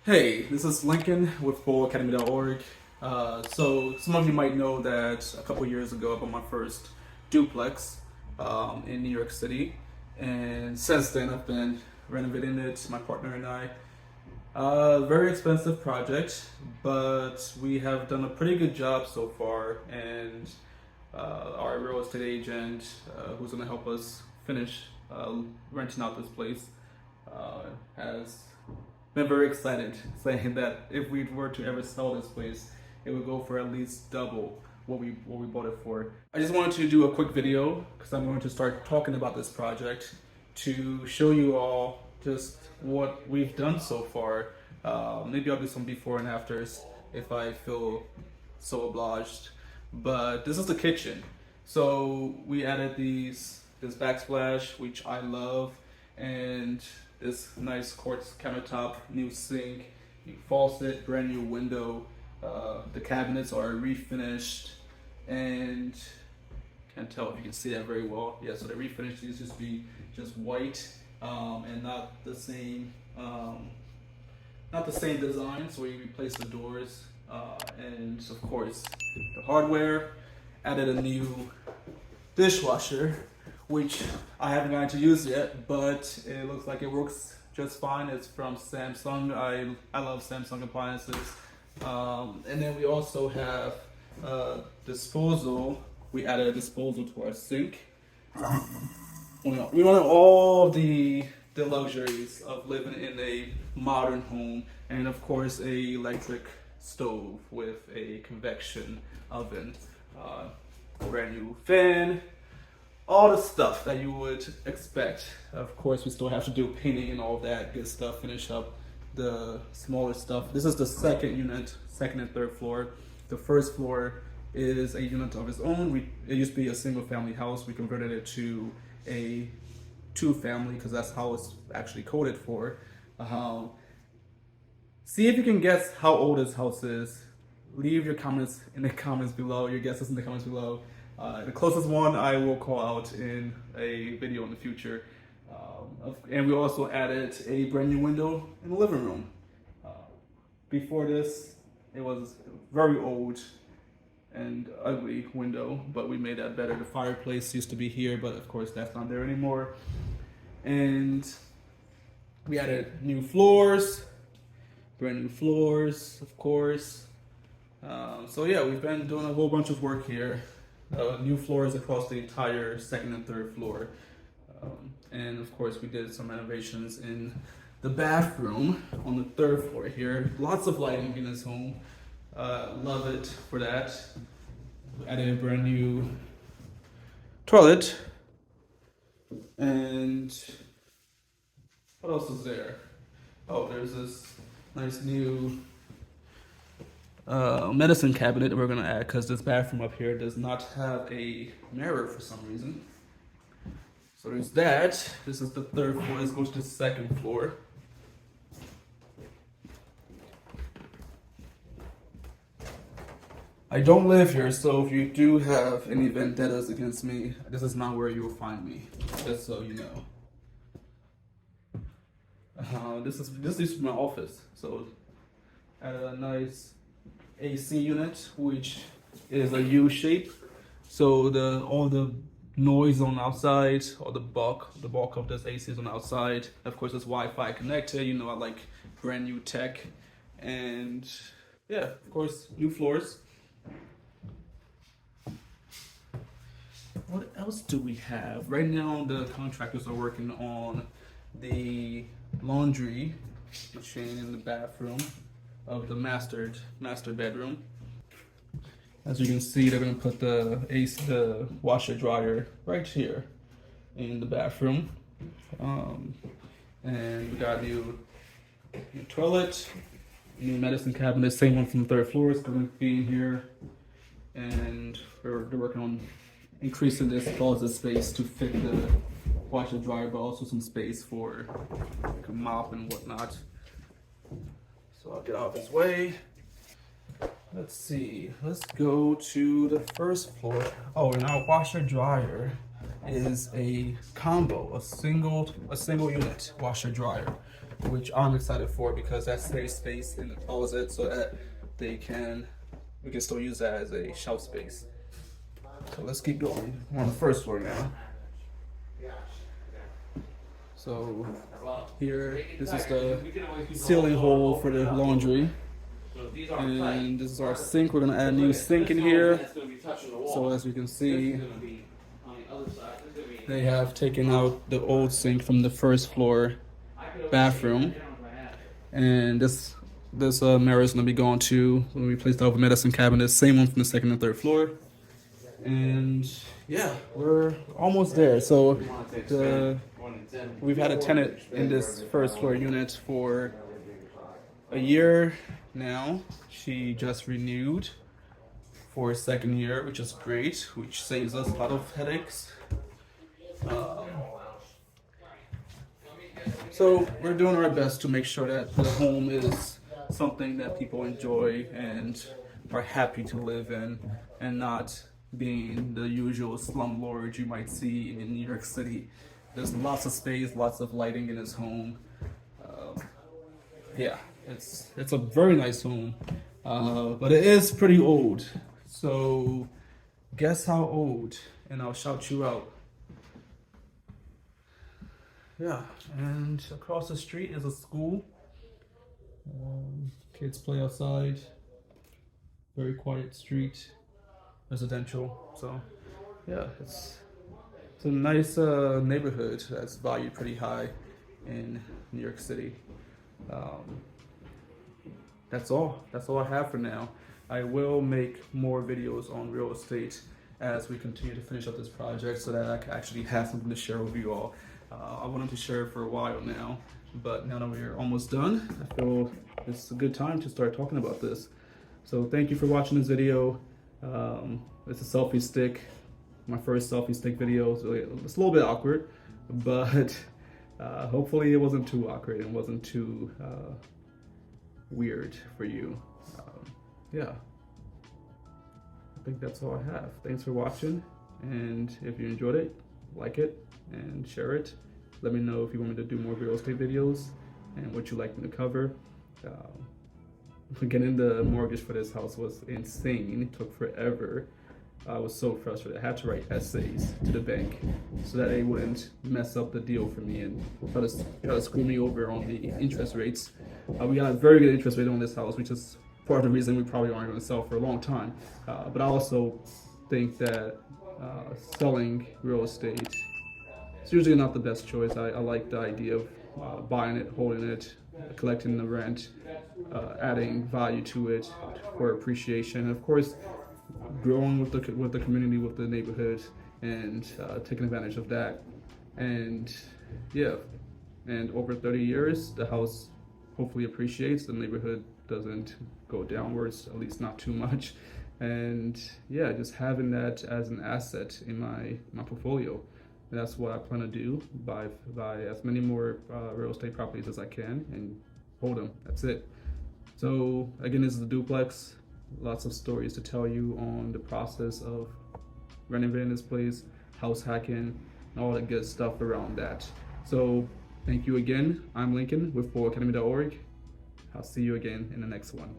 Hey, this is Lincoln with FullAcademy.org. So some of you might know that a couple years ago I bought my first duplex in New York City, and since then I've been renovating it, my partner and I. Very expensive project, but we have done a pretty good job so far, and our real estate agent, who's going to help us finish renting out this place, has been very excited, saying that if we were to ever sell this place, it would go for at least double what we bought it for. I just wanted to do a quick video because I'm going to start talking about this project to show you all just what we've done so far. Maybe I'll do some before and afters if I feel so obliged. But this is the kitchen. So we added this backsplash, which I love, and this nice quartz countertop, new sink, new faucet, brand new window. The cabinets are refinished, and can't tell if you can see that very well. Yeah, so they refinished these just white, and not the same design. So we replaced the doors, and of course the hardware. Added a new dishwasher, which I haven't gotten to use yet, but it looks like it works just fine. It's from Samsung. I love Samsung appliances. And then we also have disposal. We added a disposal to our sink. We wanted all the luxuries of living in a modern home, and of course a electric stove with a convection oven, brand new fan, all the stuff that you would expect. Of course, we still have to do painting and all that good stuff, finish up the smaller stuff. This is the second unit, second and third floor. The first floor is a unit of its own. It used to be a single family house. We converted it to a two family because that's how it's actually coded for. See if you can guess how old this house is. Leave your comments in the comments below, your guesses in the comments below. The closest one I will call out in a video in the future. And we also added a brand new window in the living room. Before this, it was very old and ugly window, but we made that better. The fireplace used to be here, but of course that's not there anymore. And we added new floors, brand new floors, of course. So yeah, we've been doing a whole bunch of work here. New floors across the entire second and third floor. And of course we did some renovations in the bathroom on the third floor here. Lots of lighting in this home. Love it for that. We added a brand new toilet. And what else is there? Oh, there's this nice new medicine cabinet that we're gonna add because this bathroom up here does not have a mirror for some reason. So there's that. This is the third floor. Let's go to the second floor. I don't live here, so if you do have any vendettas against me, this is not where you will find me. Just so you know. This is my office. So added a nice AC unit, which is a U shape. So all the noise on the outside, or the bulk of this AC is on the outside. Of course, it's Wi-Fi connected. You know, I like brand new tech, and yeah, of course, new floors. What else do we have? Right now, the contractors are working on the laundry machine in the bathroom of the master bedroom. As you can see, they're gonna put the washer dryer right here in the bathroom. And we got new toilet, new medicine cabinet, same one from the third floor is gonna be in here. And they're working on increasing this closet space to fit the washer dryer, but also some space for like a mop and whatnot. So I'll get out of his way. Let's see. Let's go to the first floor. Oh, and our washer dryer is a combo, a single unit washer dryer. which I'm excited for because that saves space in the closet so that we can still use that as a shelf space. So let's keep going. We're on the first floor now. So here, this is the ceiling hole for the laundry. And this is our sink. We're gonna add a new sink in here. So as you can see, they have taken out the old sink from the first floor bathroom. And this mirror is gonna be going to when we place the open medicine cabinet, same one from the second and third floor. And yeah, we're almost there. So we've had a tenant in this first floor unit for a year now. She just renewed for a second year, which is great, which saves us a lot of headaches. So we're doing our best to make sure that the home is something that people enjoy and are happy to live in, and not being the usual slumlord you might see in New York City. There's lots of space, lots of lighting in his home. Yeah, it's a very nice home, but it is pretty old. So guess how old, and I'll shout you out. Yeah, and across the street is a school. Kids play outside. Very quiet street, residential. So yeah, it's a nice neighborhood that's valued pretty high in New York City. That's all I have for now. I will make more videos on real estate as we continue to finish up this project so that I can actually have something to share with you all. I wanted to share it for a while now, but now that we're almost done, I feel it's a good time to start talking about this. So thank you for watching this video. It's a selfie stick, my first selfie stick video. So it's a little bit awkward, but hopefully it wasn't too awkward and wasn't too weird for you. Yeah, I think that's all I have. Thanks for watching, and if you enjoyed it, like it and share it. Let me know if you want me to do more real estate videos and what you'd like me to cover. Getting the mortgage for this house was insane. It took forever. I was so frustrated. I had to write essays to the bank so that they wouldn't mess up the deal for me and try to screw me over on the interest rates. We got a very good interest rate on this house, which is part of the reason we probably aren't going to sell for a long time. But I also think that selling real estate is usually not the best choice. I like the idea of buying it, holding it, collecting the rent, adding value to it for appreciation, and of course growing with the community, with the neighborhood, and taking advantage of that. And yeah, and over 30 years the house hopefully appreciates, the neighborhood doesn't go downwards, at least not too much. And yeah, just having that as an asset in my portfolio. That's what I plan to do, buy as many more real estate properties as I can and hold them. That's it. So again, this is the Duplex. Lots of stories to tell you on the process of renovating this place, house hacking, and all the good stuff around that. So thank you again. I'm Lincoln with FullAcademy.org. I'll see you again in the next one.